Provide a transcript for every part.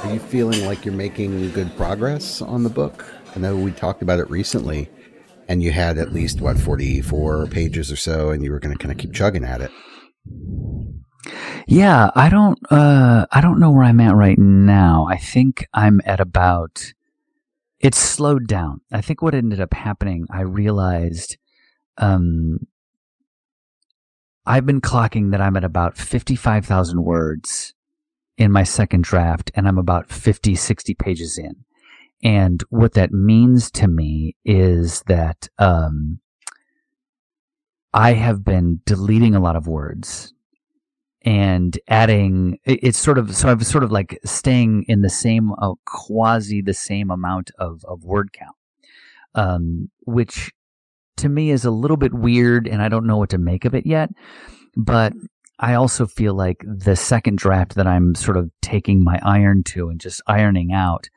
Are you feeling like you're making good progress on the book? I know we talked about it recently, and you had at least, 44 pages or so, and you were going to kind of keep chugging at it. Yeah, I don't know where I'm at right now. I think I'm at about, it's slowed down. I think what ended up happening, I realized, I've been clocking that I'm at about 55,000 words in my second draft, and I'm about 50, 60 pages in. And what that means to me is that I have been deleting a lot of words and adding, it's sort of, so I was sort of like staying in the same, quasi the same amount of word count, which to me is a little bit weird, and I don't know what to make of it yet. But I also feel like the second draft that I'm sort of taking my iron to and just ironing out,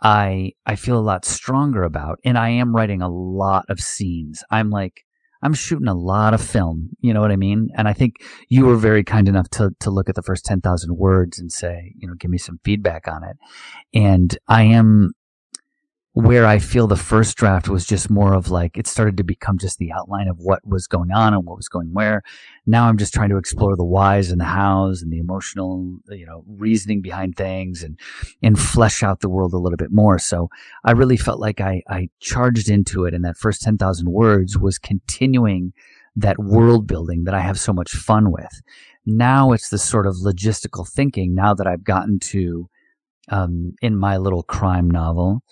I feel a lot stronger about, and I am writing a lot of scenes. I'm shooting a lot of film, you know what I mean? And I think you were very kind enough to look at the first 10,000 words and say, give me some feedback on it. And I am where I feel the first draft was just more of like, it started to become just the outline of what was going on and what was going where. Now I'm just trying to explore the whys and the hows and the emotional, reasoning behind things and flesh out the world a little bit more. So I really felt like I charged into it, and that first 10,000 words was continuing that world building that I have so much fun with. Now it's this sort of logistical thinking, now that I've gotten to, in my little crime novel,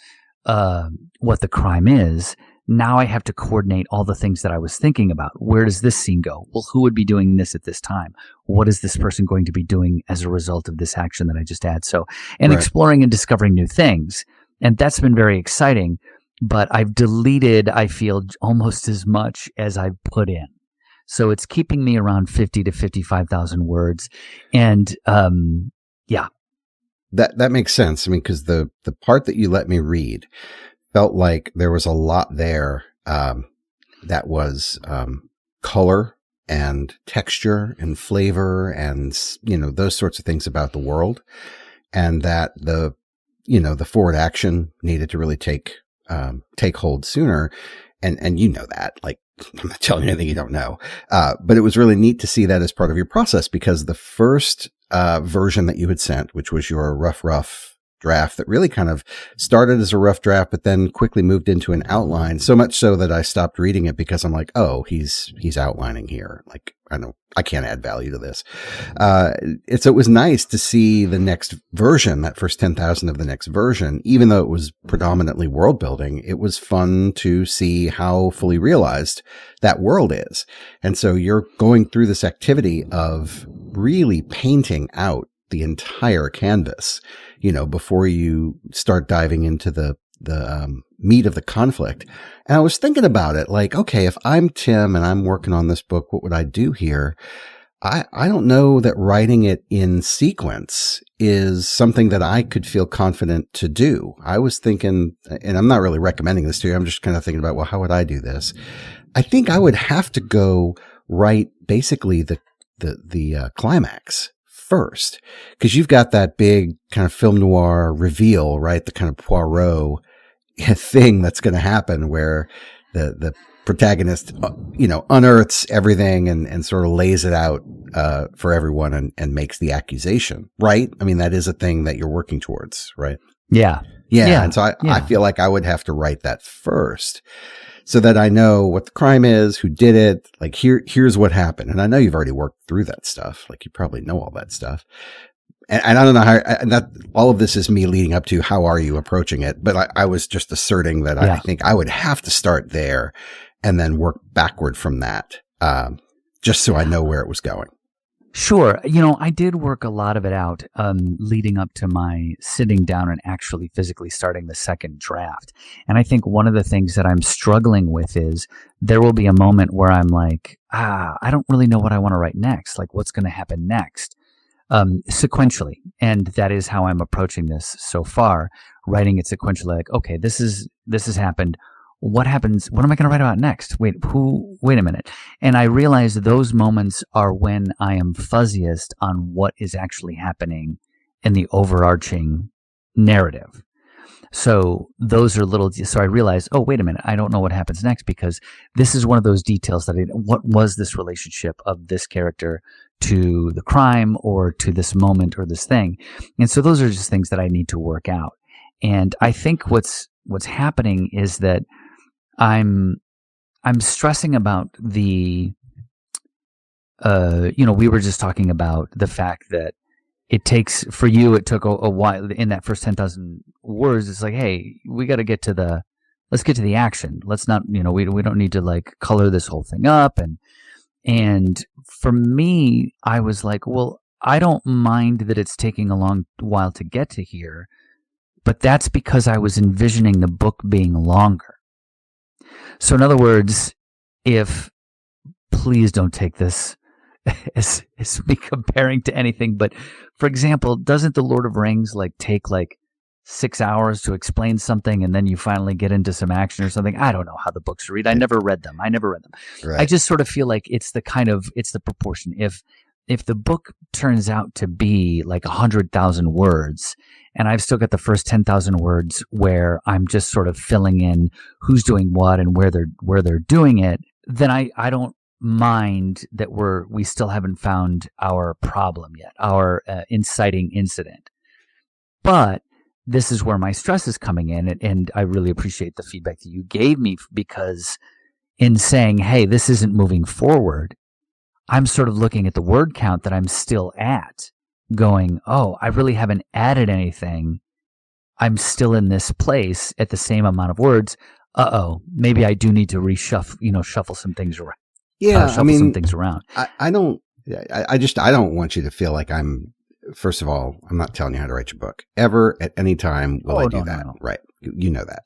what the crime is. Now I have to coordinate all the things that I was thinking about. Where does this scene go? Well, who would be doing this at this time? What is this person going to be doing as a result of this action that I just had? So, and right. Exploring and discovering new things. And that's been very exciting, but I've deleted, I feel, almost as much as I've put in. So it's keeping me around 50 to 55,000 words. And, yeah. That makes sense. I mean, because the part that you let me read felt like there was a lot there that was color and texture and flavor and those sorts of things about the world, and that the forward action needed to really take hold sooner, and that, like, I'm not telling you anything you don't know, but it was really neat to see that as part of your process, because the first version that you had sent, which was your rough draft that really kind of started as a rough draft, but then quickly moved into an outline, so much so that I stopped reading it because I'm like, oh, he's outlining here. Like, I know I can't add value to this. It was nice to see the next version, that first 10,000 of the next version, even though it was predominantly world building. It was fun to see how fully realized that world is. And so you're going through this activity of really painting out the entire canvas, before you start diving into the meat of the conflict. And I was thinking about it, like, okay, if I'm Tim and I'm working on this book, what would I do here? I don't know that writing it in sequence is something that I could feel confident to do. I was thinking, and I'm not really recommending this to you, I'm just kind of thinking about, well, how would I do this? I think I would have to go write basically the climax first, because you've got that big kind of film noir reveal, right? The kind of Poirot thing that's going to happen where the protagonist, unearths everything and sort of lays it out for everyone and makes the accusation, right? I mean, that is a thing that you're working towards, right? Yeah. And so I feel like I would have to write that first, so that I know what the crime is, who did it, like here's what happened. And I know you've already worked through that stuff. Like, you probably know all that stuff. And I don't know how, and that all of this is me leading up to how are you approaching it. But I was just asserting that I think I would have to start there and then work backward from that, just so I know where it was going. Sure. I did work a lot of it out leading up to my sitting down and actually physically starting the second draft. And I think one of the things that I'm struggling with is there will be a moment where I'm like, I don't really know what I want to write next. Like, what's going to happen next? Sequentially. And that is how I'm approaching this so far, writing it sequentially. Like, okay, this has happened. What happens? What am I going to write about next? Wait a minute. And I realize those moments are when I am fuzziest on what is actually happening in the overarching narrative. So those are little, so I realized, oh, wait a minute, I don't know what happens next because this is one of those details that what was this relationship of this character to the crime or to this moment or this thing? And so those are just things that I need to work out. And I think what's happening is that I'm stressing about the, we were just talking about the fact that it takes, for you, it took a while in that first 10,000 words. It's like, hey, let's get to the action. Let's not, we don't need to like color this whole thing up. And for me, I was like, well, I don't mind that it's taking a long while to get to here, but that's because I was envisioning the book being longer. So in other words, please don't take this as me comparing to anything, but for example, doesn't the Lord of Rings take 6 hours to explain something and then you finally get into some action or something? I don't know how the books read. I never read them. Right. I just sort of feel like it's the proportion. If the book turns out to be 100,000 words and I've still got the first 10,000 words where I'm just sort of filling in who's doing what and where they're doing it, then I don't mind that we still haven't found our problem yet, our inciting incident. But this is where my stress is coming in, and I really appreciate the feedback that you gave me, because in saying, hey, this isn't moving forward, I'm sort of looking at the word count that I'm still at, going, oh, I really haven't added anything. I'm still in this place at the same amount of words. Maybe I do need to shuffle some things around. Yeah, some things around. I don't want you to feel like first of all, I'm not telling you how to write your book ever at any time. Will I do that? No. Right. You know that.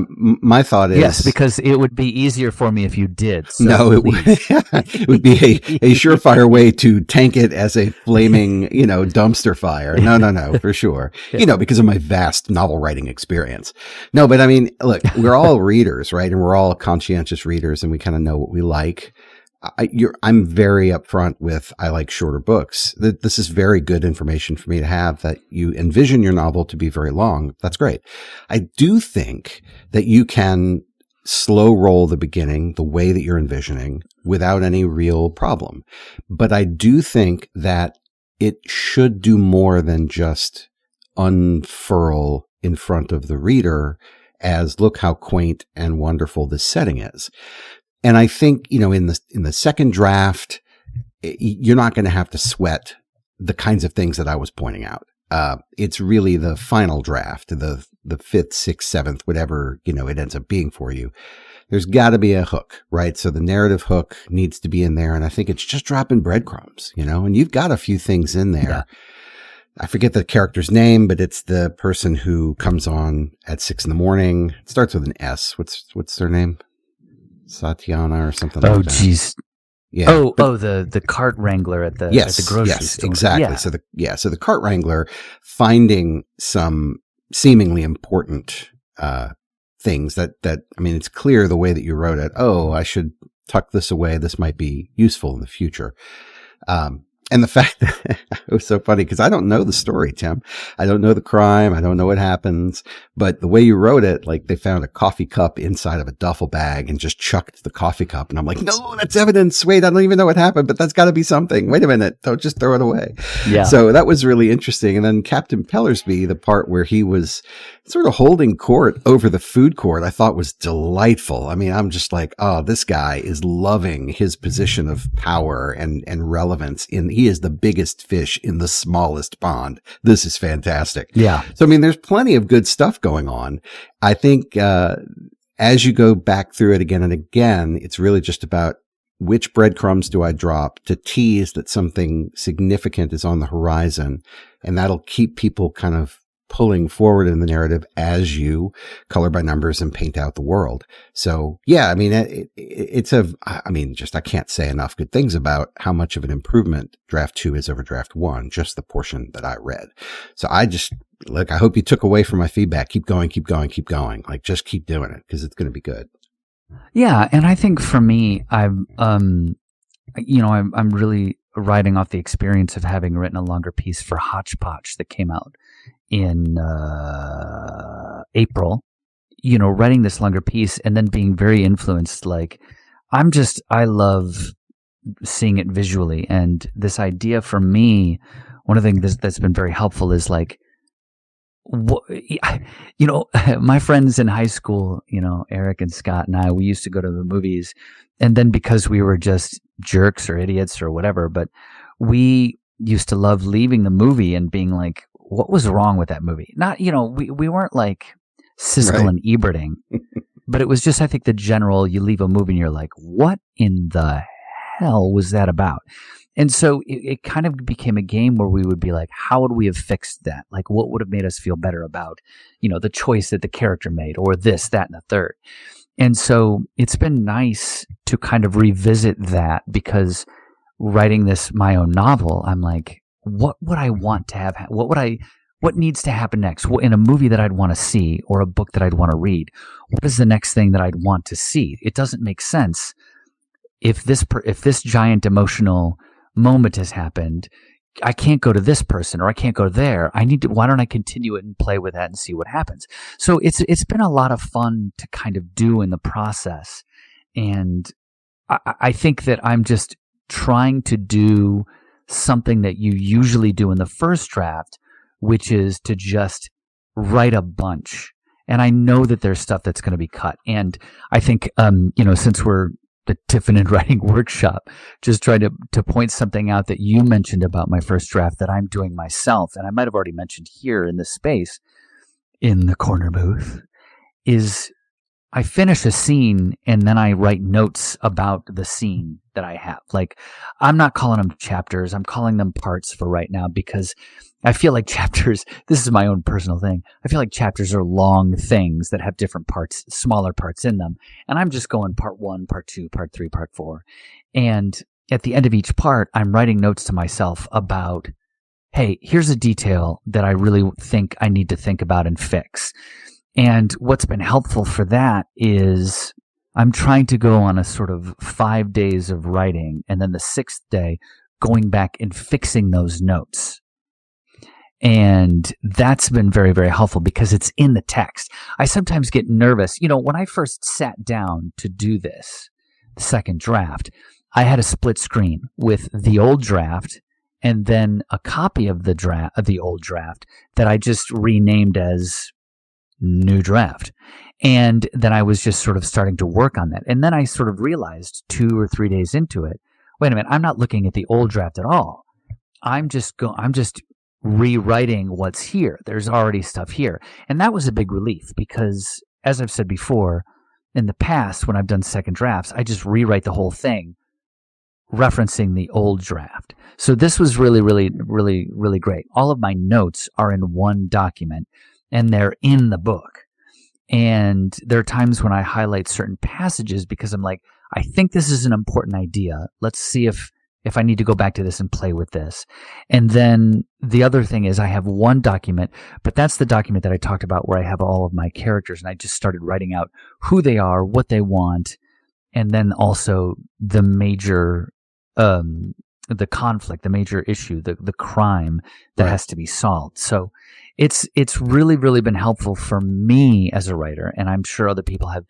My thought is, yes, because it would be easier for me if you did. So no, it would be a surefire way to tank it as a flaming, dumpster fire. No, for sure. Because of my vast novel writing experience. No, but I mean, look, we're all readers, right? And we're all conscientious readers, and we kind of know what we like. I'm very upfront with, I like shorter books. This is very good information for me to have, that you envision your novel to be very long. That's great. I do think that you can slow roll the beginning the way that you're envisioning without any real problem. But I do think that it should do more than just unfurl in front of the reader as, look how quaint and wonderful this setting is. And I think, in the second draft, you're not going to have to sweat the kinds of things that I was pointing out. It's really the final draft, the fifth, sixth, seventh, whatever, it ends up being for you. There's got to be a hook, right? So the narrative hook needs to be in there. And I think it's just dropping breadcrumbs, and you've got a few things in there. Yeah. I forget the character's name, but it's the person who comes on at 6 a.m. It starts with an S. What's their name? Satyana or something like that. Oh, geez. Yeah. The cart wrangler at the grocery store. Yes, exactly. Yeah. So the cart wrangler finding some seemingly important things that it's clear the way that you wrote it. Oh, I should tuck this away. This might be useful in the future. And the fact that it was so funny, because I don't know the story, Tim. I don't know the crime. I don't know what happens. But the way you wrote it, they found a coffee cup inside of a duffel bag and just chucked the coffee cup. And I'm like, no, that's evidence. Wait, I don't even know what happened, but that's got to be something. Wait a minute. Don't just throw it away. Yeah. So that was really interesting. And then Captain Pellersby, the part where he was sort of holding court over the food court, I thought was delightful. I'm just like, oh, this guy is loving his position of power and relevance. He is the biggest fish in the smallest pond. This is fantastic. Yeah. So, there's plenty of good stuff going on. I think, as you go back through it again and again, it's really just about which breadcrumbs do I drop to tease that something significant is on the horizon. And that'll keep people kind of pulling forward in the narrative as you color by numbers and paint out the world. So yeah, I can't say enough good things about how much of an improvement draft 2 is over draft 1, just the portion that I read. So I hope you took away from my feedback. Keep going. Just keep doing it, because it's going to be good. Yeah. And I think for me, I'm really riding off the experience of having written a longer piece for Hodgepodge that came out in April, writing this longer piece and then being very influenced. Like, I love seeing it visually. And this idea for me, one of the things that's been very helpful is like, my friends in high school, Eric and Scott and I, we used to go to the movies, and then because we were just jerks or idiots or whatever, but we used to love leaving the movie and being like, what was wrong with that movie? Not, we weren't like Siskel and Eberting, but it was just, I think the general, you leave a movie and you're like, what in the hell was that about? And so it kind of became a game where we would be like, how would we have fixed that? Like, what would have made us feel better about, the choice that the character made, or this, that, and the third. And so it's been nice to kind of revisit that, because writing my own novel, I'm like, what would I want to have? What needs to happen next? In a movie that I'd want to see, or a book that I'd want to read, what is the next thing that I'd want to see? It doesn't make sense if this giant emotional moment has happened. I can't go to this person, or I can't go there. Why don't I continue it and play with that and see what happens? So it's been a lot of fun to kind of do in the process. And I think that I'm just trying to do something that you usually do in the first draft, which is to just write a bunch. And I know that there's stuff that's going to be cut. And I think, since we're the Tiffin Writing Workshop, just trying to point something out that you mentioned about my first draft that I'm doing myself, and I might have already mentioned here in this space in the corner booth, is I finish a scene and then I write notes about the scene that I have. Like, I'm not calling them chapters, I'm calling them parts for right now, because I feel like chapters, this is my own personal thing, I feel like chapters are long things that have different parts, smaller parts in them. And I'm just going part 1, part 2, part 3, part 4. And at the end of each part, I'm writing notes to myself about, hey, here's a detail that I really think I need to think about and fix. And what's been helpful for that is I'm trying to go on a sort of 5 days of writing, and then the 6th day going back and fixing those notes. And that's been very, very helpful because it's in the text. I sometimes get nervous. When I first sat down to do this, the second draft, I had a split screen with the old draft and then a copy of the old draft that I just renamed as new draft. And then I was just sort of starting to work on that. And then I sort of realized 2 or 3 days into it, wait a minute, I'm not looking at the old draft at all. I'm just rewriting what's here. There's already stuff here. And that was a big relief because, as I've said before, in the past, when I've done second drafts, I just rewrite the whole thing referencing the old draft. So this was really, really, really, really great. All of my notes are in one document and they're in the book. And there are times when I highlight certain passages because I'm like, I think this is an important idea. Let's see if I need to go back to this and play with this. And then the other thing is I have one document, but that's the document that I talked about where I have all of my characters and I just started writing out who they are, what they want, and then also the major, the conflict, the major issue, the crime that has to be solved. So it's really, really been helpful for me as a writer. And I'm sure other people have,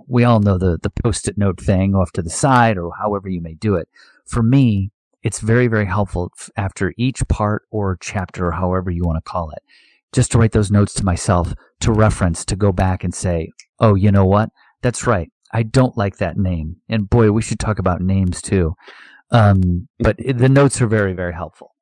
we all know the Post-it note thing off to the side or however you may do it. For me, it's very, very helpful after each part or chapter or however you want to call it, just to write those notes to myself, to reference, to go back and say, oh, you know what? That's right. I don't like that name. And boy, we should talk about names too. But the notes are very, very helpful.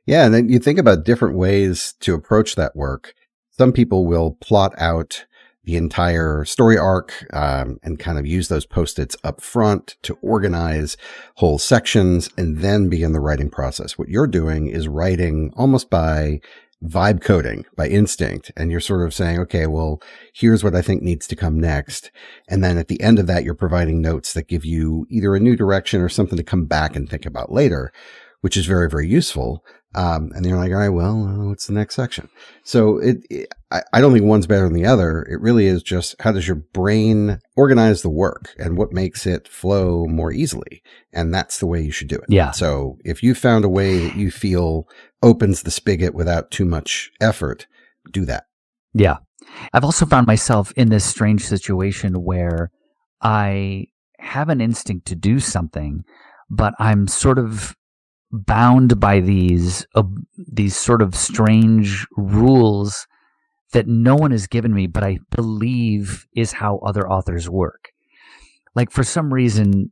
Yeah. And then you think about different ways to approach that work. Some people will plot out the entire story arc, and kind of use those Post-its up front to organize whole sections and then begin the writing process. What you're doing is writing almost by vibe coding, by instinct. And you're sort of saying, okay, well, here's what I think needs to come next. And then at the end of that, you're providing notes that give you either a new direction or something to come back and think about later. which is very, very useful. And you're like, all right, well, what's the next section? So I don't think one's better than the other. It really is just how does your brain organize the work and what makes it flow more easily? And that's the way you should do it. Yeah. So if you found a way that you feel opens the spigot without too much effort, do that. Yeah. I've also found myself in this strange situation where I have an instinct to do something, but I'm sort of bound by these sort of strange rules that no one has given me, but I believe is how other authors work. Like for some reason,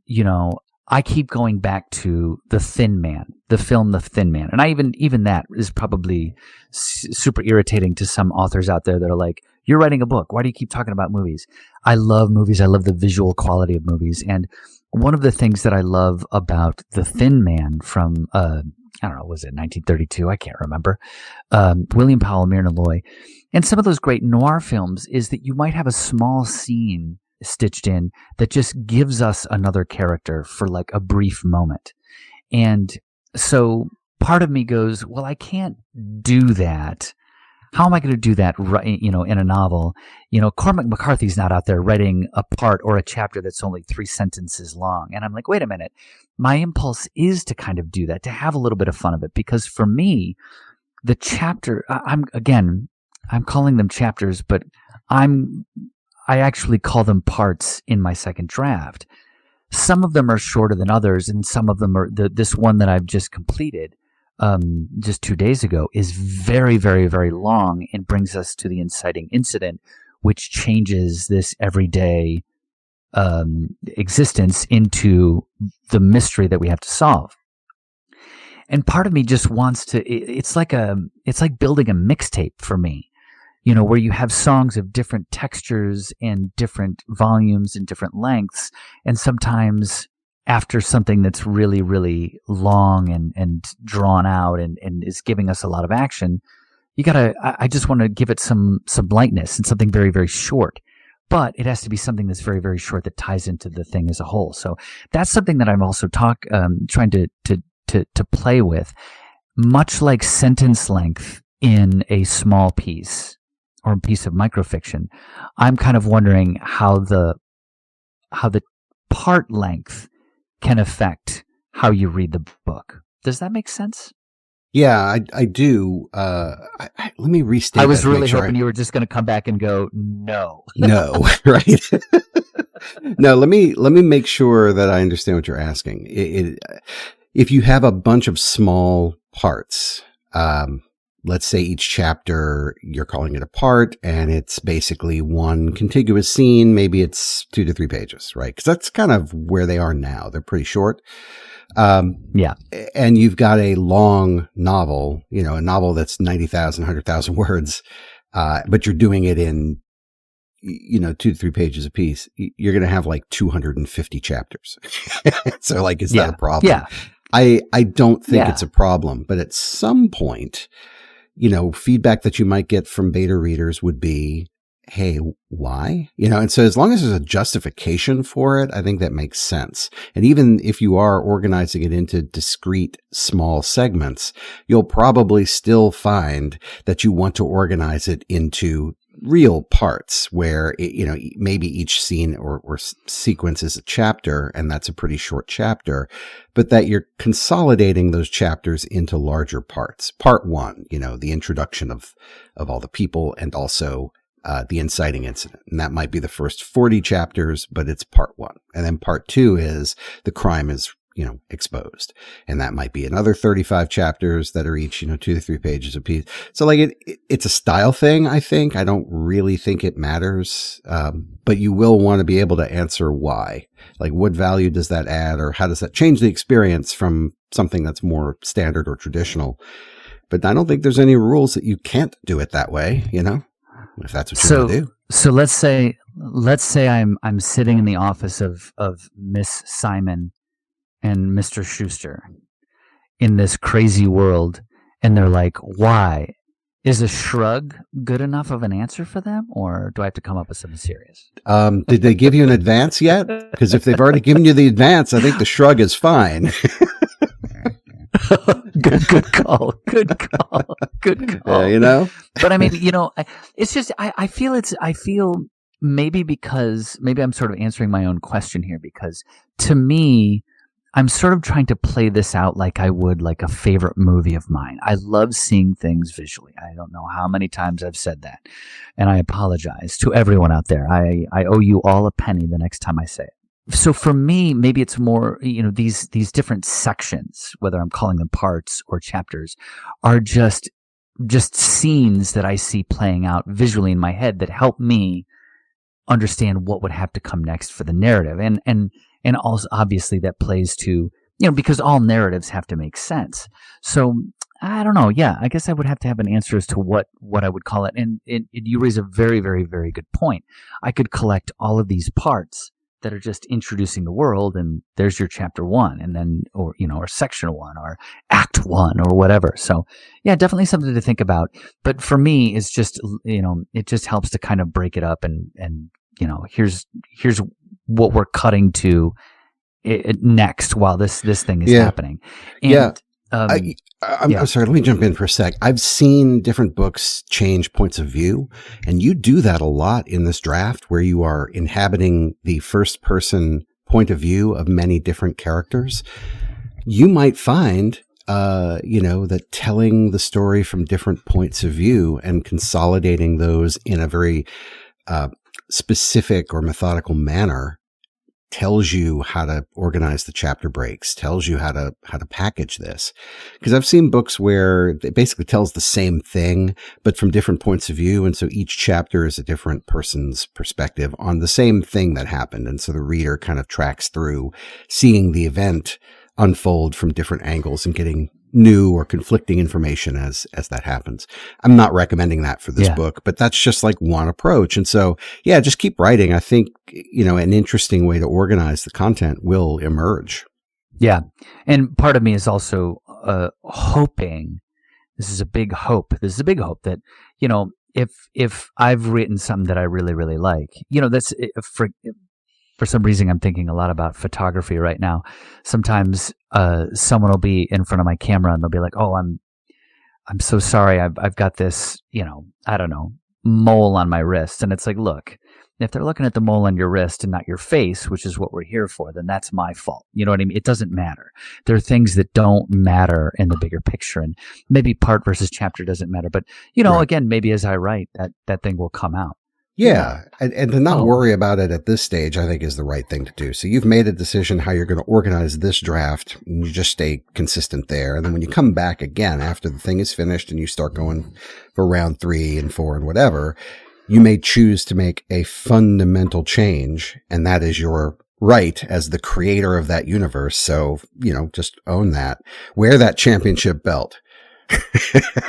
I keep going back to The Thin Man, the film The Thin Man. And I even that is probably super irritating to some authors out there that are like, you're writing a book. Why do you keep talking about movies? I love movies. I love the visual quality of movies. And one of the things that I love about The Thin Man from, I don't know, was it 1932? I can't remember. William Powell, Myrna Loy. And some of those great noir films is that you might have a small scene stitched in that just gives us another character for like a brief moment. And so part of me goes, well, I can't do that. How am I going to do that, in a novel? Cormac McCarthy's not out there writing a part or a chapter that's only 3 sentences long. And I'm like, wait a minute. My impulse is to kind of do that, to have a little bit of fun of it. Because for me, the chapter, I'm calling them chapters, but I actually call them parts in my second draft. Some of them are shorter than others, and some of them are this one that I've just completed just 2 days ago is very, very, very long and brings us to the inciting incident, which changes this everyday existence into the mystery that we have to solve. And part of me just wants to. It's like building a mixtape for me. Where you have songs of different textures and different volumes and different lengths. And sometimes after something that's really, really long and drawn out and is giving us a lot of action, I just want to give it some lightness and something very, very short. But it has to be something that's very, very short that ties into the thing as a whole. So that's something that I'm also trying to play with, much like sentence length in a small piece or a piece of microfiction. I'm kind of wondering how the part length can affect how you read the book. Does that make sense? Yeah, I do. Let me restate. I was really hoping you were just going to come back and go, no. No, right? No, let me make sure that I understand what you're asking. If you have a bunch of small parts, let's say each chapter, you're calling it a part, and it's basically one contiguous scene. Maybe it's 2 to 3 pages, right? Because that's kind of where they are now. They're pretty short. Yeah. And you've got a long novel, a novel that's 90,000, 100,000 words, but you're doing it in, 2 to 3 pages a piece. You're going to have like 250 chapters. So like, is that a problem? Yeah. I don't think it's a problem, but at some point, feedback that you might get from beta readers would be, hey, why? And so as long as there's a justification for it, I think that makes sense. And even if you are organizing it into discrete small segments, you'll probably still find that you want to organize it into real parts where maybe each scene or sequence is a chapter, and that's a pretty short chapter, but that you're consolidating those chapters into larger parts. Part 1, the introduction of all the people, and also the inciting incident. And that might be the first 40 chapters, but it's part 1. And then part 2 is the crime is exposed. And that might be another 35 chapters that are each, 2 to 3 pages a piece. So like it's a style thing, I think. I don't really think it matters. But you will want to be able to answer why. Like, what value does that add, or how does that change the experience from something that's more standard or traditional? But I don't think there's any rules that you can't do it that way, if that's what you want to do. So let's say I'm sitting in the office of Miss Simon and Mr. Schuster in this crazy world, and they're like, why? Is a shrug good enough of an answer for them, or do I have to come up with something serious? Did they give you an advance yet? Because if they've already given you the advance, I think the shrug is fine. Good call. Good call. Good call. You know? But I mean, it's just, I feel maybe because, maybe I'm sort of answering my own question here, because to me, I'm sort of trying to play this out like I would like a favorite movie of mine. I love seeing things visually. I don't know how many times I've said that. And I apologize to everyone out there. I owe you all a penny the next time I say it. So for me, maybe it's more, these different sections, whether I'm calling them parts or chapters, are just scenes that I see playing out visually in my head that help me understand what would have to come next for the narrative. And also obviously that plays to, because all narratives have to make sense. So I don't know. Yeah, I guess I would have to have an answer as to what I would call it. And you raise a very, very, very good point. I could collect all of these parts that are just introducing the world, and there's your chapter 1, and then, or section 1, or act 1, or whatever. So yeah, definitely something to think about. But for me, it's just, it just helps to kind of break it up and here's what we're cutting to next while this thing is happening. And, I'm sorry, let me jump in for a sec. I've seen different books change points of view, and you do that a lot in this draft, where you are inhabiting the first person point of view of many different characters. You might find, that telling the story from different points of view and consolidating those in a very specific or methodical manner tells you how to organize the chapter breaks, tells you how to package this. Because I've seen books where it basically tells the same thing, but from different points of view. And so each chapter is a different person's perspective on the same thing that happened. And so the reader kind of tracks through seeing the event unfold from different angles and getting new or conflicting information as that happens. I'm not recommending that for this book, but that's just like one approach. And so, yeah, just keep writing. I think, an interesting way to organize the content will emerge. Yeah. And part of me is also hoping, this is a big hope that, if I've written something that I really, really like, that's for some reason, I'm thinking a lot about photography right now. Sometimes someone will be in front of my camera and they'll be like, "Oh, I'm so sorry. I've got this, I don't know, mole on my wrist." And it's like, look, if they're looking at the mole on your wrist and not your face, which is what we're here for, then that's my fault. You know what I mean? It doesn't matter. There are things that don't matter in the bigger picture, and maybe part versus chapter doesn't matter. But right. Again, maybe as I write, that thing will come out. Yeah. And to not worry about it at this stage, I think is the right thing to do. So you've made a decision how you're going to organize this draft, and you just stay consistent there. And then when you come back again after the thing is finished and you start going for round 3 and 4 and whatever, you may choose to make a fundamental change. And that is your right as the creator of that universe. So, just own that. Wear that championship belt.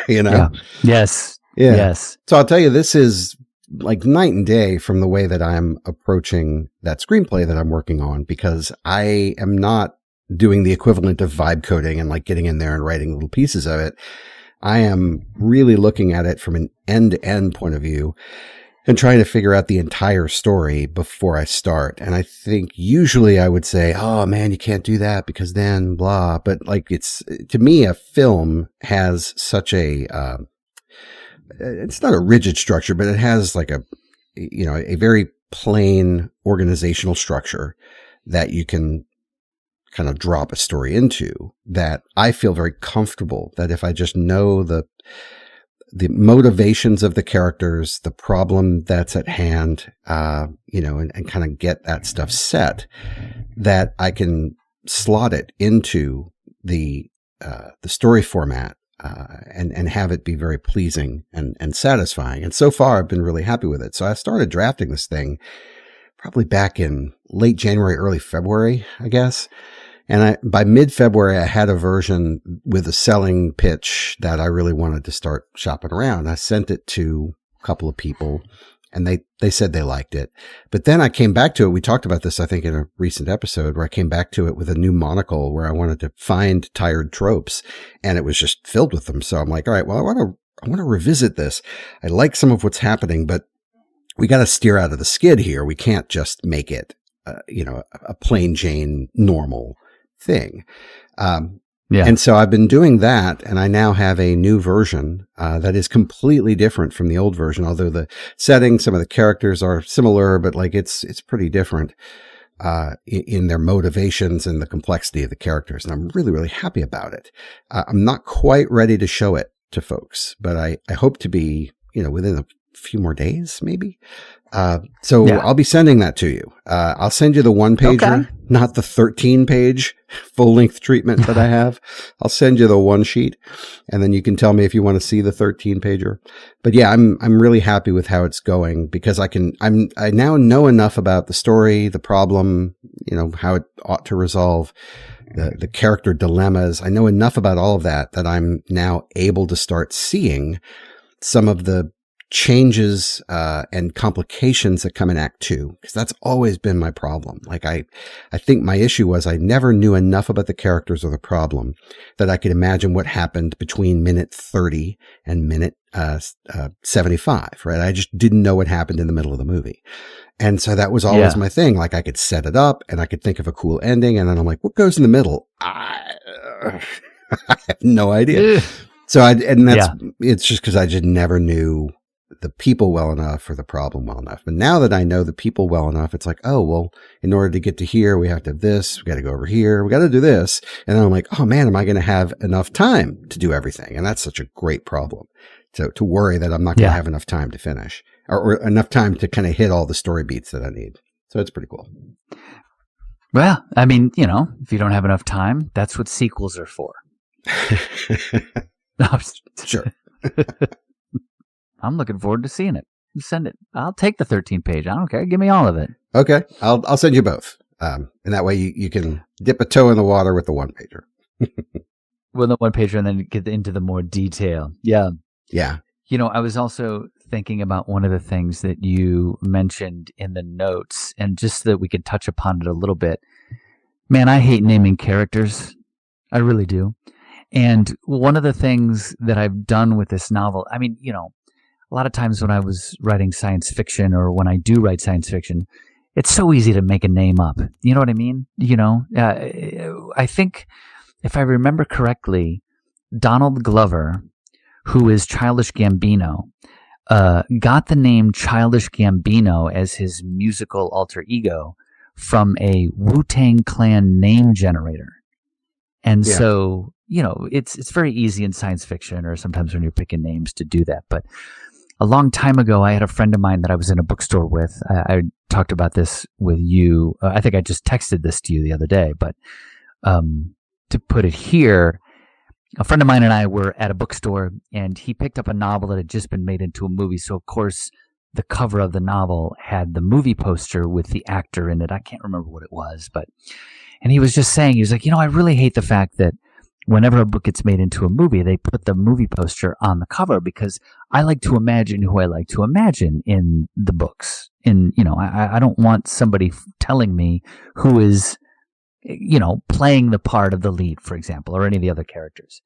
Yeah. Yes. Yeah. Yes. So I'll tell you, this is like night and day from the way that I'm approaching that screenplay that I'm working on, because I am not doing the equivalent of vibe coding and like getting in there and writing little pieces of it. I am really looking at it from an end-to-end point of view and trying to figure out the entire story before I start. And I think usually I would say, "Oh man, you can't do that because then blah." But like, to me, a film has such a, it's not a rigid structure, but it has like a very plain organizational structure that you can kind of drop a story into, that I feel very comfortable that if I just know the motivations of the characters, the problem that's at hand, and kind of get that stuff set, that I can slot it into the story format. And have it be very pleasing and satisfying. And so far, I've been really happy with it. So I started drafting this thing probably back in late January, early February, I guess. And by mid-February, I had a version with a selling pitch that I really wanted to start shopping around. I sent it to a couple of people, and they said they liked it. But then I came back to it. We talked about this, I think, in a recent episode, where I came back to it with a new monocle where I wanted to find tired tropes, and it was just filled with them. So I'm like, all right, well, I want to revisit this. I like some of what's happening, but we got to steer out of the skid here. We can't just make it, a plain Jane normal thing. Yeah. And so I've been doing that, and I now have a new version that is completely different from the old version. Although the setting, some of the characters are similar, but like it's pretty different in their motivations and the complexity of the characters. And I'm really, really happy about it. I'm not quite ready to show it to folks, but I hope to be, within a few more days, maybe. So I'll be sending that to you. I'll send you the 1-pager, not the 13-page full-length treatment that I have. I'll send you the one sheet, and then you can tell me if you want to see the 13-pager. But yeah, I'm really happy with how it's going, because I now know enough about the story, the problem, how it ought to resolve, the character dilemmas. I know enough about all of that I'm now able to start seeing some of the changes and complications that come in Act 2, because that's always been my problem. Like I think my issue was I never knew enough about the characters or the problem that I could imagine what happened between minute 30 and minute 75, right? I just didn't know what happened in the middle of the movie. And so that was always my thing. Like I could set it up and I could think of a cool ending, and then I'm like, what goes in the middle? I have no idea. So it's just because I just never knew the people well enough or the problem well enough. But now that I know the people well enough, it's like, oh, well, in order to get to here, we have to have this, we got to go over here, we got to do this. And then I'm like, oh man, am I going to have enough time to do everything? And that's such a great problem to worry that I'm not going to have enough time to finish or enough time to kind of hit all the story beats that I need. So it's pretty cool. Well, I mean, if you don't have enough time, that's what sequels are for. Sure. I'm looking forward to seeing it. Send it. I'll take the 13-page. I don't care. Give me all of it. Okay. I'll send you both. And that way you can dip a toe in the water with the 1-pager. With the 1-pager and then get into the more detail. Yeah. Yeah. I was also thinking about one of the things that you mentioned in the notes, and just so that we could touch upon it a little bit. Man, I hate naming characters. I really do. And one of the things that I've done with this novel, I mean, a lot of times when I was writing science fiction, or when I do write science fiction, it's so easy to make a name up. You know what I mean? I think if I remember correctly, Donald Glover, who is Childish Gambino, got the name Childish Gambino as his musical alter ego from a Wu-Tang Clan name generator. And so, it's very easy in science fiction, or sometimes when you're picking names, to do that. But a long time ago, I had a friend of mine that I was in a bookstore with. I talked about this with you. I think I just texted this to you the other day. But to put it here, a friend of mine and I were at a bookstore, and he picked up a novel that had just been made into a movie. So, of course, the cover of the novel had the movie poster with the actor in it. I can't remember what it was, and he was just saying, he was like, I really hate the fact that whenever a book gets made into a movie, they put the movie poster on the cover, because I like to imagine who I like to imagine in the books. And, I don't want somebody telling me who is, playing the part of the lead, for example, or any of the other characters.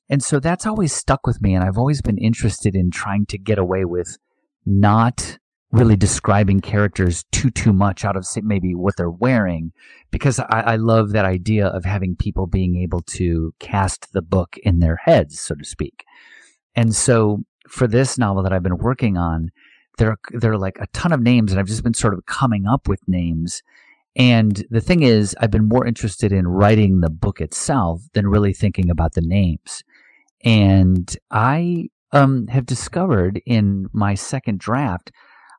And so that's always stuck with me. And I've always been interested in trying to get away with not really describing characters too much out of maybe what they're wearing, because I love that idea of having people being able to cast the book in their heads, so to speak. And so for this novel that I've been working on, there are like a ton of names, and I've just been sort of coming up with names. And the thing is, I've been more interested in writing the book itself than really thinking about the names. And I have discovered in my second draft,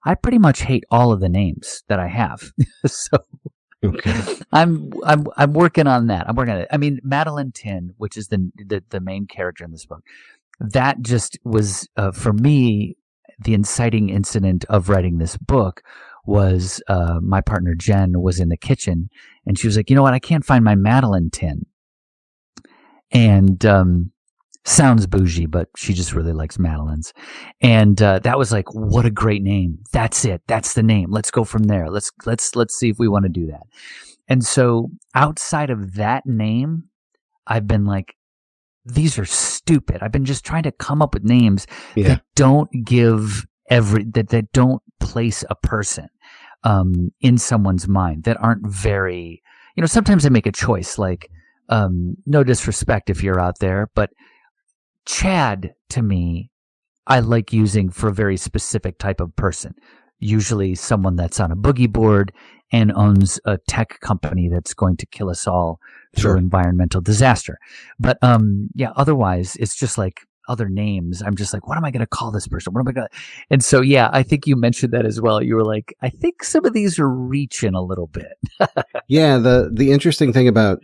I pretty much hate all of the names that I have. So I'm working on that. I'm working on it. I mean, Madeline Tin, which is the main character in this book, that just was for me the inciting incident of writing this book. Was my partner Jen was in the kitchen, and she was like, "You know what? I can't find my Madeline tin." And sounds bougie, but she just really likes Madeleines. And that was like, what a great name! That's it. That's the name. Let's go from there. Let's see if we want to do that. And so, outside of that name, I've been like, these are stupid. I've been just trying to come up with names that don't give that don't place a person in someone's mind, that aren't very, sometimes I make a choice, like no disrespect if you're out there, but Chad to me, I like using for a very specific type of person. Usually someone that's on a boogie board and owns a tech company that's going to kill us all through environmental disaster. But otherwise it's just like other names. I'm just like, what am I going to call this person? What am I going to? And so, yeah, I think you mentioned that as well. You were like, I think some of these are reaching a little bit. Yeah. The interesting thing about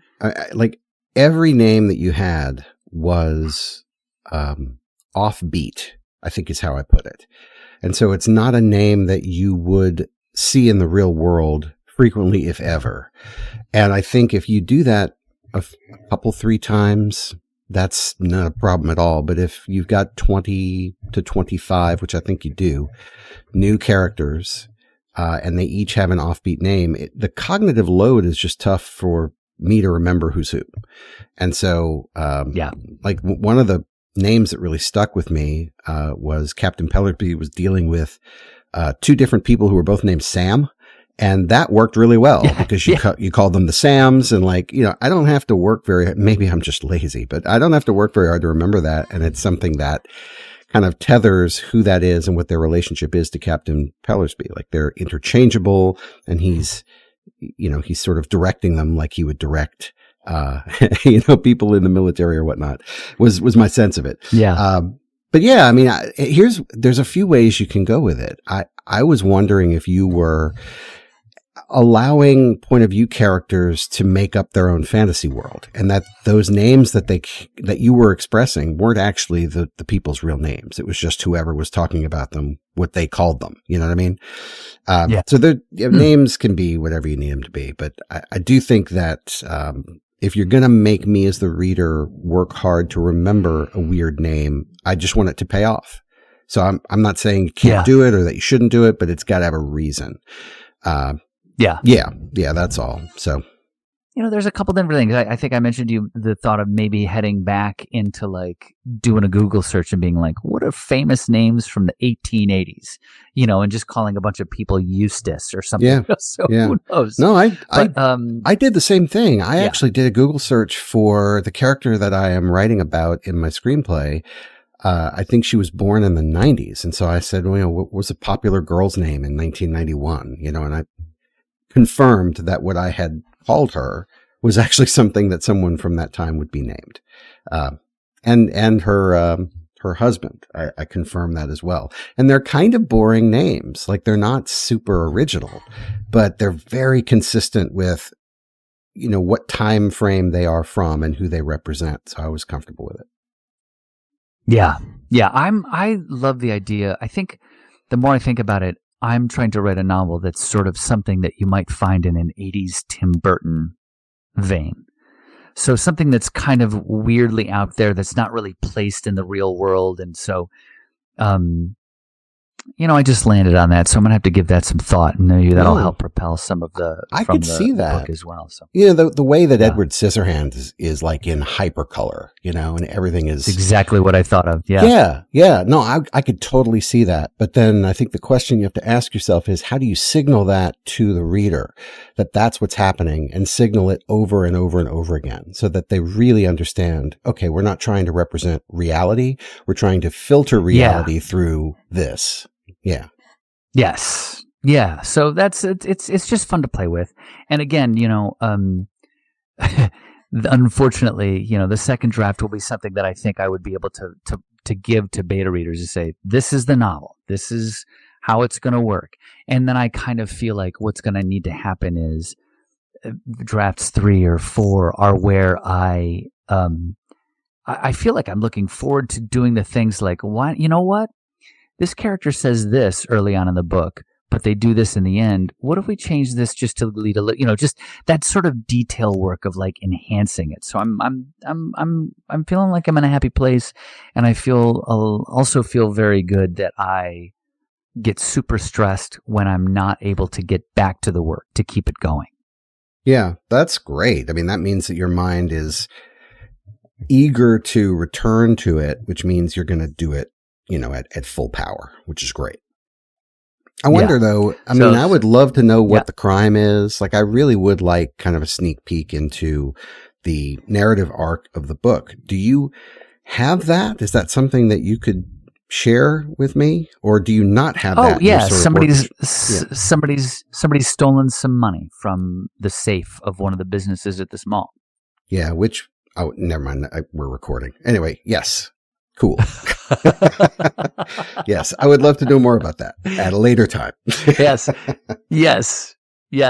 like every name that you had was offbeat, I think is how I put it. And so it's not a name that you would see in the real world frequently, if ever. And I think if you do that a couple, 3 times, that's not a problem at all. But if you've got 20 to 25, which I think you do, new characters, and they each have an offbeat name, the cognitive load is just tough for me to remember who's who. And so, like one of the names that really stuck with me, was Captain Pellerby was dealing with, 2 different people who were both named Sam. And that worked really well because you called them the Sams, and like, I don't have to work maybe I'm just lazy, but I don't have to work very hard to remember that. And it's something that kind of tethers who that is and what their relationship is to Captain Pellersby. Like they're interchangeable, and he's sort of directing them like he would direct, people in the military or whatnot was my sense of it. Yeah. But yeah, I mean, there's a few ways you can go with it. I was wondering if you were allowing point of view characters to make up their own fantasy world, and that those names that you were expressing weren't actually the people's real names. It was just whoever was talking about them, what they called them. You know what I mean? So names can be whatever you need them to be. But I do think that, if you're going to make me as the reader work hard to remember a weird name, I just want it to pay off. So I'm not saying you can't do it or that you shouldn't do it, but it's got to have a reason. Yeah, that's all. So, there's a couple different things. I think I mentioned to you the thought of maybe heading back into like doing a Google search and being like, what are famous names from the 1880s? And just calling a bunch of people Eustace or something. Yeah. So who knows? No, I did the same thing. I actually did a Google search for the character that I am writing about in my screenplay. I think she was born in the 90s. And so I said, what was a popular girl's name in 1991? And I confirmed that what I had called her was actually something that someone from that time would be named. And her husband, I confirmed that as well. And they're kind of boring names. Like they're not super original, but they're very consistent with, what time frame they are from and who they represent. So I was comfortable with it. Yeah. I love the idea. I think the more I think about it, I'm trying to write a novel that's sort of something that you might find in an 80s Tim Burton vein. So something that's kind of weirdly out there that's not really placed in the real world. And so, I just landed on that. So I'm going to have to give that some thought, and maybe that'll help propel some of the book as well. So the way that Edward Scissorhands is like in hypercolor, and everything is it's exactly what I thought of. Yeah. No, I could totally see that. But then I think the question you have to ask yourself is, how do you signal that to the reader that that's what's happening, and signal it over and over and over again so that they really understand, okay, we're not trying to represent reality. We're trying to filter reality through this. Yeah. Yes. Yeah. So it's just fun to play with. And again, unfortunately, the second draft will be something that I think I would be able to give to beta readers to say, this is the novel. This is how it's going to work. And then I kind of feel like what's going to need to happen is drafts 3 or 4 are where I feel like I'm looking forward to doing the things like, what? This character says this early on in the book, but they do this in the end. What if we change this just to lead just that sort of detail work of like enhancing it. So I'm feeling like I'm in a happy place, and I'll also feel very good that I get super stressed when I'm not able to get back to the work to keep it going. Yeah, that's great. I mean, that means that your mind is eager to return to it, which means you're going to do it at full power, which is great. I wonder though, I would love to know what the crime is. Like I really would like kind of a sneak peek into the narrative arc of the book. Do you have that? Is that something that you could share with me, or do you not have that? Oh yeah, somebody's stolen some money from the safe of one of the businesses at this mall. Yeah, oh, never mind. We're recording. Anyway, yes. Cool. Yes, I would love to know more about that at a later time. Yes.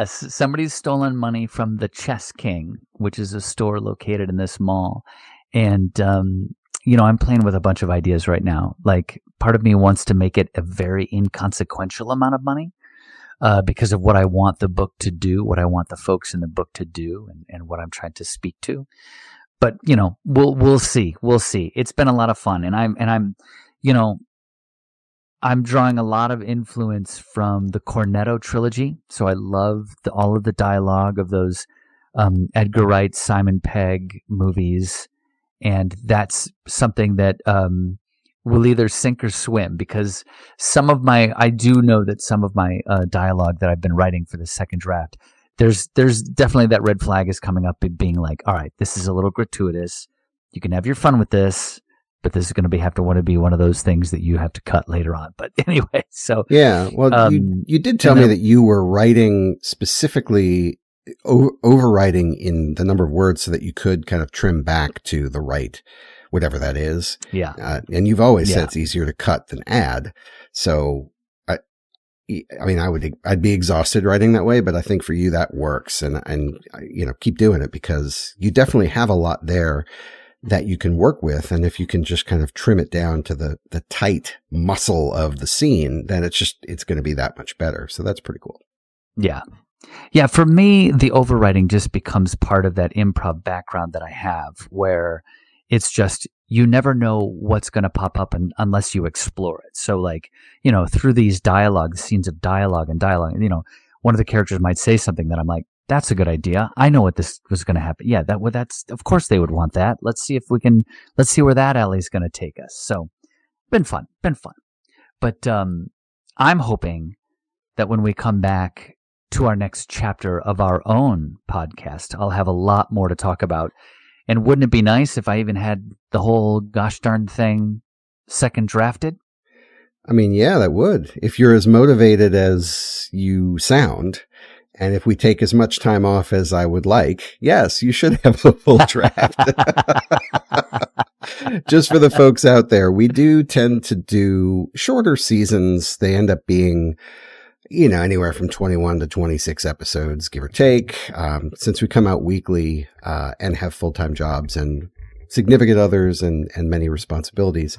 Somebody's stolen money from the Chess King, which is a store located in this mall. And, I'm playing with a bunch of ideas right now. Like, part of me wants to make it a very inconsequential amount of money because of what I want the book to do, what I want the folks in the book to do, and what I'm trying to speak to. But we'll see. We'll see. It's been a lot of fun, and I'm drawing a lot of influence from the Cornetto trilogy. So I love all of the dialogue of those Edgar Wright, Simon Pegg movies, and that's something that will either sink or swim, because I do know that some of my dialogue that I've been writing for the second draft, there's definitely that red flag is coming up, being like, all right, this is a little gratuitous. You can have your fun with this, but this is going to have to be one of those things that you have to cut later on. But anyway, so yeah, well, you did tell me that you were writing specifically overwriting in the number of words so that you could kind of trim back to the right, whatever that is. Yeah. And you've always said it's easier to cut than add. So I'd be exhausted writing that way, but I think for you that works, and keep doing it, because you definitely have a lot there that you can work with. And if you can just kind of trim it down to the tight muscle of the scene, then it's going to be that much better. So that's pretty cool. Yeah. Yeah. For me, the overwriting just becomes part of that improv background that I have, where it's just, you never know what's going to pop up unless you explore it. So through these scenes of dialogue, one of the characters might say something that I'm like, that's a good idea. I know what this was going to happen. Yeah, that's of course they would want that. Let's see where that alley is going to take us. So, been fun. But I'm hoping that when we come back to our next chapter of our own podcast, I'll have a lot more to talk about. And wouldn't it be nice if I even had the whole gosh darn thing second drafted? I mean, yeah, that would. If you're as motivated as you sound, and if we take as much time off as I would like, yes, you should have a full draft. Just for the folks out there, we do tend to do shorter seasons. They end up being, anywhere from 21 to 26 episodes, give or take. Since we come out weekly and have full-time jobs and significant others and many responsibilities,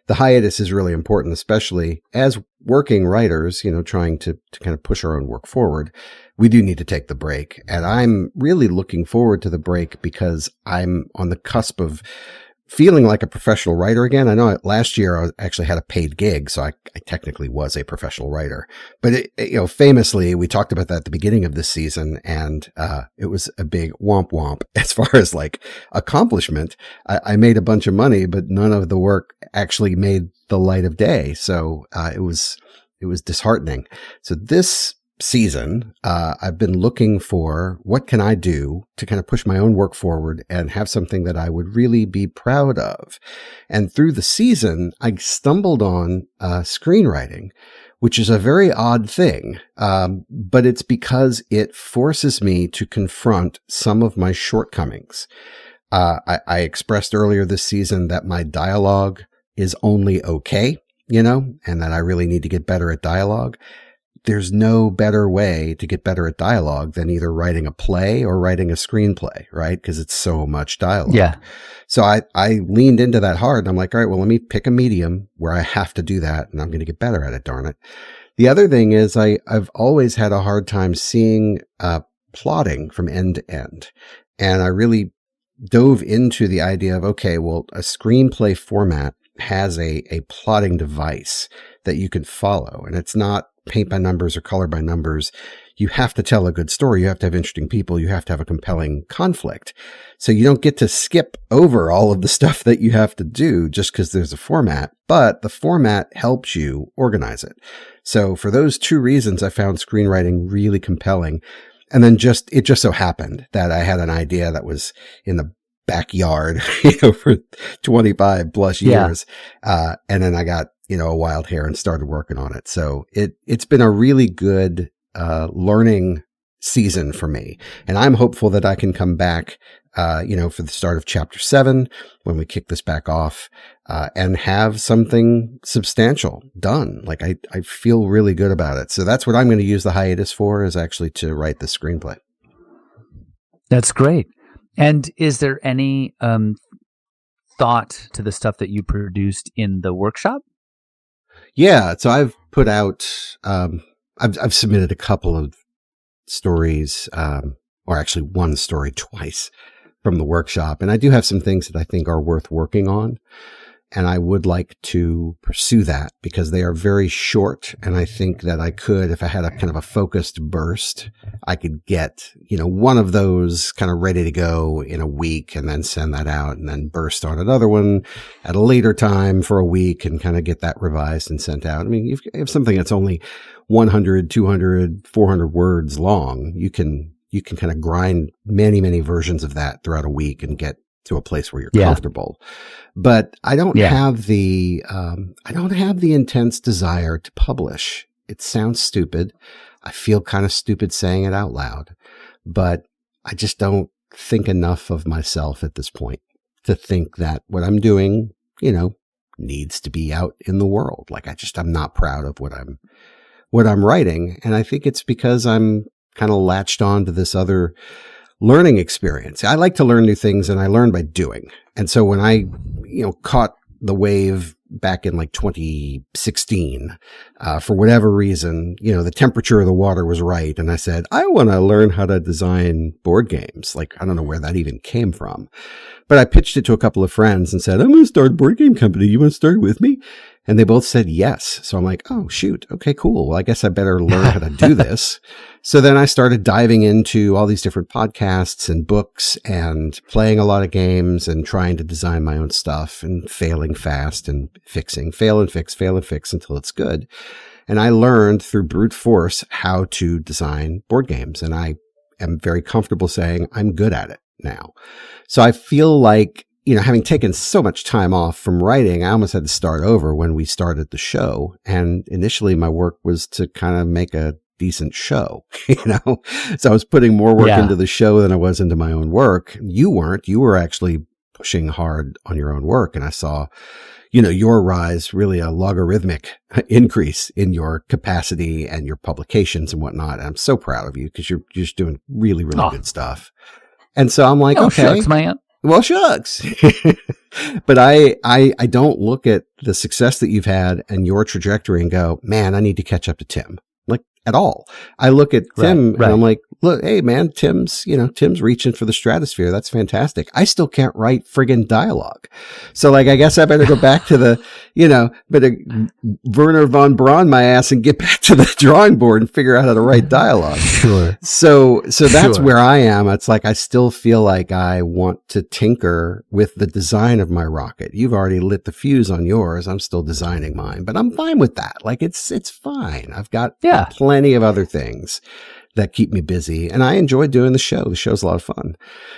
the hiatus is really important, especially as working writers, trying to kind of push our own work forward. We do need to take the break. And I'm really looking forward to the break because I'm on the cusp of feeling like a professional writer again. I know last year I actually had a paid gig, so I technically was a professional writer. But famously, we talked about that at the beginning of this season, and it was a big womp womp as far as accomplishment. I made a bunch of money, but none of the work actually made the light of day. So it was disheartening. So this season, I've been looking for what can I do to kind of push my own work forward and have something that I would really be proud of. And through the season, I stumbled on screenwriting, which is a very odd thing. But it's because it forces me to confront some of my shortcomings. I expressed earlier this season that my dialogue is only okay, and that I really need to get better at dialogue. There's no better way to get better at dialogue than either writing a play or writing a screenplay, right? Because it's so much dialogue. Yeah. So I leaned into that hard, and I'm like, all right, well, let me pick a medium where I have to do that, and I'm going to get better at it, darn it. The other thing is I've always had a hard time seeing plotting from end to end. And I really dove into the idea of, okay, well, a screenplay format has a plotting device that you can follow, and it's not paint by numbers or color by numbers. You have to tell a good story. You have to have interesting people. You have to have a compelling conflict. So you don't get to skip over all of the stuff that you have to do just because there's a format, but the format helps you organize it. So for those two reasons, I found screenwriting really compelling. And then it just so happened that I had an idea that was in the backyard, for 25 plus years. And then I got, a wild hair and started working on it. So it's been a really good, learning season for me. And I'm hopeful that I can come back, for the start of chapter 7, when we kick this back off, and have something substantial done. Like I feel really good about it. So that's what I'm going to use the hiatus for, is actually to write the screenplay. That's great. And is there any thought to the stuff that you produced in the workshop? Yeah. So I've put out, I've submitted a couple of stories, or actually one story twice from the workshop. And I do have some things that I think are worth working on. And I would like to pursue that because they are very short. And I think that I could, if I had a kind of a focused burst, I could get, one of those kind of ready to go in a week and then send that out and then burst on another one at a later time for a week and kind of get that revised and sent out. I mean, if you have something that's only 100, 200, 400 words long, you can kind of grind many, many versions of that throughout a week and get to a place where you're comfortable. But I don't have the intense desire to publish. It sounds stupid. I feel kind of stupid saying it out loud, but I just don't think enough of myself at this point to think that what I'm doing, needs to be out in the world. Like I'm not proud of what I'm writing. And I think it's because I'm kind of latched on to this other learning experience. I like to learn new things, and I learn by doing. And so when I, caught the wave back in like 2016, for whatever reason, the temperature of the water was right. And I said, I want to learn how to design board games. Like, I don't know where that even came from, but I pitched it to a couple of friends and said, I'm going to start a board game company. You want to start with me? And they both said yes. So I'm like, oh, shoot. Okay, cool. Well, I guess I better learn how to do this. So then I started diving into all these different podcasts and books and playing a lot of games and trying to design my own stuff and failing fast and fixing, fail and fix until it's good. And I learned through brute force how to design board games. And I am very comfortable saying I'm good at it now. So I feel like, having taken so much time off from writing, I almost had to start over when we started the show. And initially my work was to kind of make a decent show, So I was putting more work into the show than I was into my own work. You weren't. You were actually pushing hard on your own work. And I saw, your rise, really a logarithmic increase in your capacity and your publications and whatnot. And I'm so proud of you because you're just doing really, really good stuff. And so I'm like, okay. Shucks, man. Well, shucks. But I don't look at the success that you've had and your trajectory and go, man, I need to catch up to Tim. Like at all. I look at Tim and I'm like, look, hey man, Tim's reaching for the stratosphere. That's fantastic. I still can't write friggin' dialogue. So like, I guess I better go back to the, better Werner von Braun my ass and get back to the drawing board and figure out how to write dialogue. Sure. So that's where I am. It's like, I still feel like I want to tinker with the design of my rocket. You've already lit the fuse on yours. I'm still designing mine, but I'm fine with that. Like it's fine. I've got plenty of other things that keep me busy. And I enjoy doing the show. The show's a lot of fun.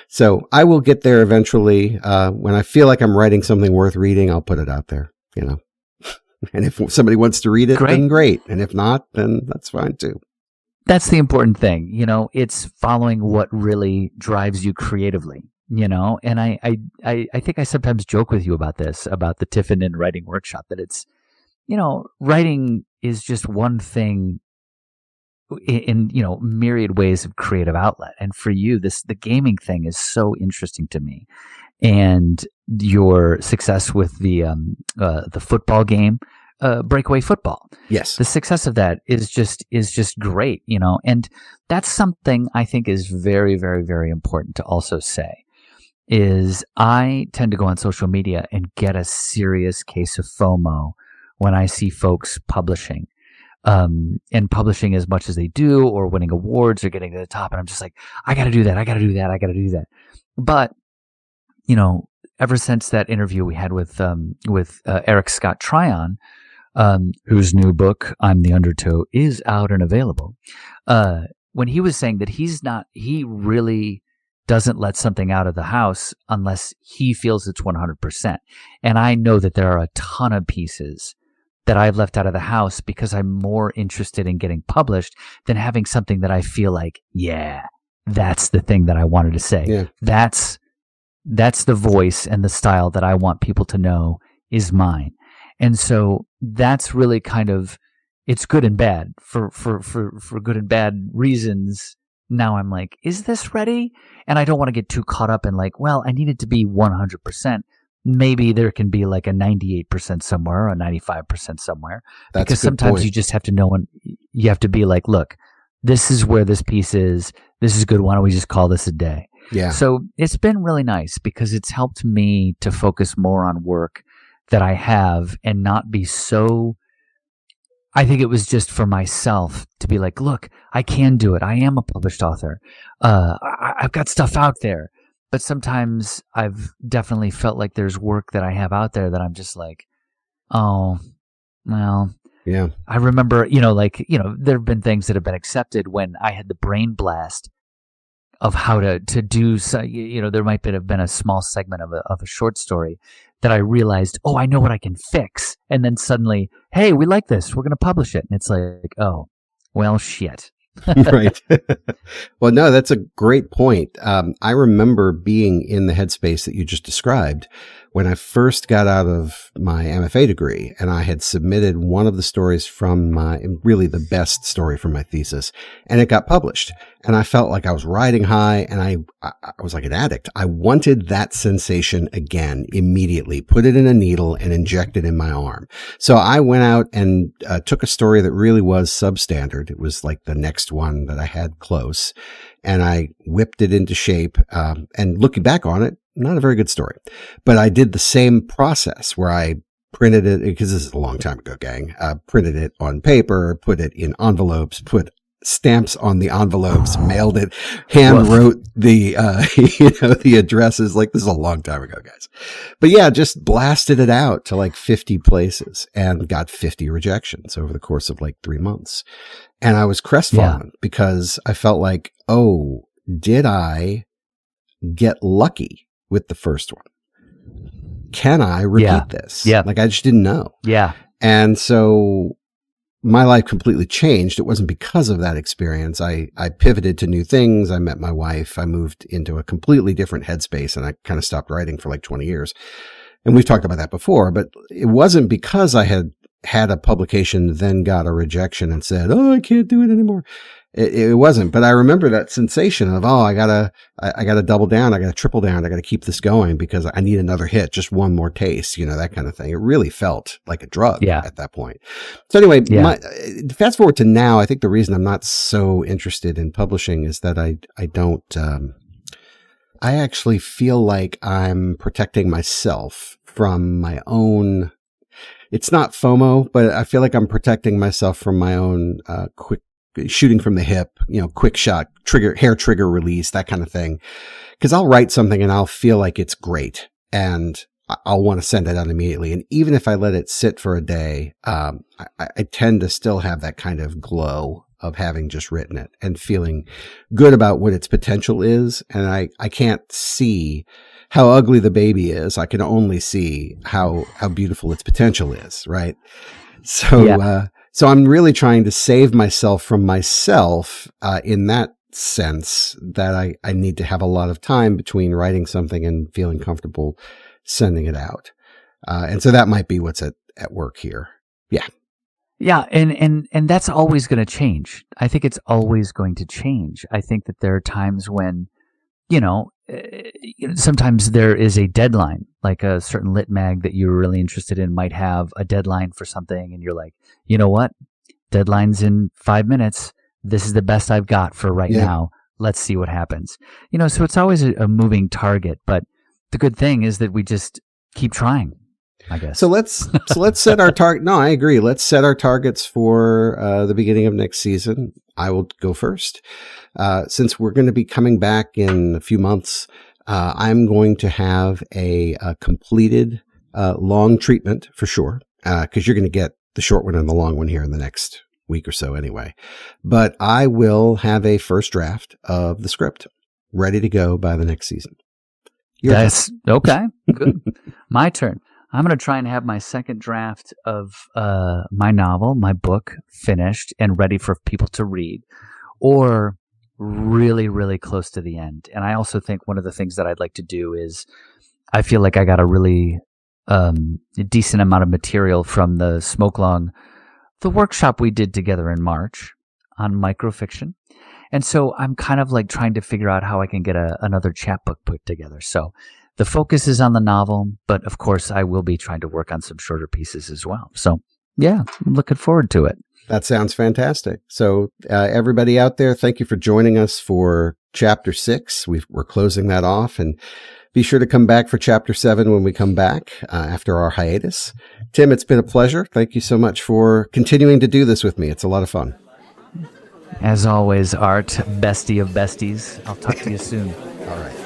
So I will get there eventually. When I feel like I'm writing something worth reading, I'll put it out there, and if somebody wants to read it, then great. And if not, then that's fine too. That's the important thing. It's following what really drives you creatively, and I think I sometimes joke with you about this, about the Tiffin and writing workshop, that it's, writing is just one thing in myriad ways of creative outlet. And for you, the gaming thing is so interesting to me, and your success with the football game, breakaway football. Yes, the success of that is just great, and that's something I think is very, very, very important to also say. Is I tend to go on social media and get a serious case of FOMO when I see folks publishing. And publishing as much as they do, or winning awards, or getting to the top. And I'm just like, I got to do that. I got to do that. I got to do that. But, ever since that interview we had with Eric Scott Tryon, whose new book, I'm the Undertow, is out and available. when he was saying that he really doesn't let something out of the house unless he feels it's 100%. And I know that there are a ton of pieces that I've left out of the house because I'm more interested in getting published than having something that I feel like, yeah, that's the thing that I wanted to say. Yeah. That's the voice and the style that I want people to know is mine. And so that's really kind of, it's good and bad for good and bad reasons. Now I'm like, is this ready? And I don't want to get too caught up in like, well, I need it to be 100%. Maybe there can be like a 98% somewhere, or a 95% somewhere. That's because sometimes you just have to know, and you have to be like, look, this is where this piece is. This is good. Why don't we just call this a day? Yeah. So it's been really nice because it's helped me to focus more on work that I have and not be so. I think it was just for myself to be like, look, I can do it. I am a published author. I've got stuff out there. But sometimes I've definitely felt like there's work that I have out there that I'm just like, oh, well. Yeah. I remember, there have been things that have been accepted when I had the brain blast of how to do, there might have been a small segment of a short story that I realized, oh, I know what I can fix. And then suddenly, hey, we like this. We're going to publish it. And it's like, oh, well, shit. Right. Well, no, that's a great point. I remember being in the headspace that you just described when I first got out of my MFA degree, and I had submitted one of the stories from really the best story from my thesis, and it got published. And I felt like I was riding high, and I was like an addict. I wanted that sensation again immediately, put it in a needle and inject it in my arm. So I went out and took a story that really was substandard. It was like the next one that I had close, and I whipped it into shape. And looking back on it, not a very good story, but I did the same process where I printed it, because this is a long time ago, gang, printed it on paper, put it in envelopes, put stamps on the envelopes, mailed it, hand wrote the, the addresses. Like, this is a long time ago, guys. But yeah, just blasted it out to like 50 places and got 50 rejections over the course of like 3 months. And I was crestfallen because I felt like, oh, did I get lucky with the first one? Can I repeat this? Yeah. Like, I just didn't know. Yeah. And so my life completely changed. It wasn't because of that experience. I pivoted to new things. I met my wife. I moved into a completely different headspace, and I kind of stopped writing for like 20 years. And we've talked about that before, but it wasn't because I had a publication, then got a rejection and said, oh, I can't do it anymore. It wasn't, but I remember that sensation of, oh, I gotta double down. I gotta triple down. I gotta keep this going because I need another hit, just one more taste, that kind of thing. It really felt like a drug at that point. So anyway, fast forward to now, I think the reason I'm not so interested in publishing is that I actually feel like I'm protecting myself from my own. It's not FOMO, but I feel like I'm protecting myself from my own, quick shooting from the hip, quick shot, hair trigger release, that kind of thing. Cause I'll write something and I'll feel like it's great and I'll want to send it out immediately. And even if I let it sit for a day, I tend to still have that kind of glow of having just written it and feeling good about what its potential is. And I can't see how ugly the baby is. I can only see how beautiful its potential is. Right. So, so I'm really trying to save myself from myself, in that sense that I need to have a lot of time between writing something and feeling comfortable sending it out. And so that might be what's at work here. Yeah. Yeah. And that's always going to change. I think it's always going to change. I think that there are times when, sometimes there is a deadline, like a certain lit mag that you're really interested in might have a deadline for something. And you're like, you know what? Deadline's in 5 minutes. This is the best I've got for right now. Let's see what happens. So it's always a moving target, but the good thing is that we just keep trying, I guess. So let's set our target. No, I agree. Let's set our targets for the beginning of next season. I will go first. Since we're going to be coming back in a few months, I'm going to have a completed long treatment for sure, because you're going to get the short one and the long one here in the next week or so anyway. But I will have a first draft of the script ready to go by the next season. Yes. Okay. Good. My turn. I'm going to try and have my second draft of my novel, my book, finished and ready for people to read, or really, really close to the end. And I also think one of the things that I'd like to do is I feel like I got a really decent amount of material from the the workshop we did together in March on microfiction. And so I'm kind of like trying to figure out how I can get another chapbook put together. So the focus is on the novel, but of course I will be trying to work on some shorter pieces as well. So yeah, I'm looking forward to it. That sounds fantastic. So everybody out there, thank you for joining us for Chapter 6. We're closing that off, and be sure to come back for Chapter 7 when we come back after our hiatus. Tim, it's been a pleasure. Thank you so much for continuing to do this with me. It's a lot of fun. As always, Art, bestie of besties. I'll talk to you soon. All right.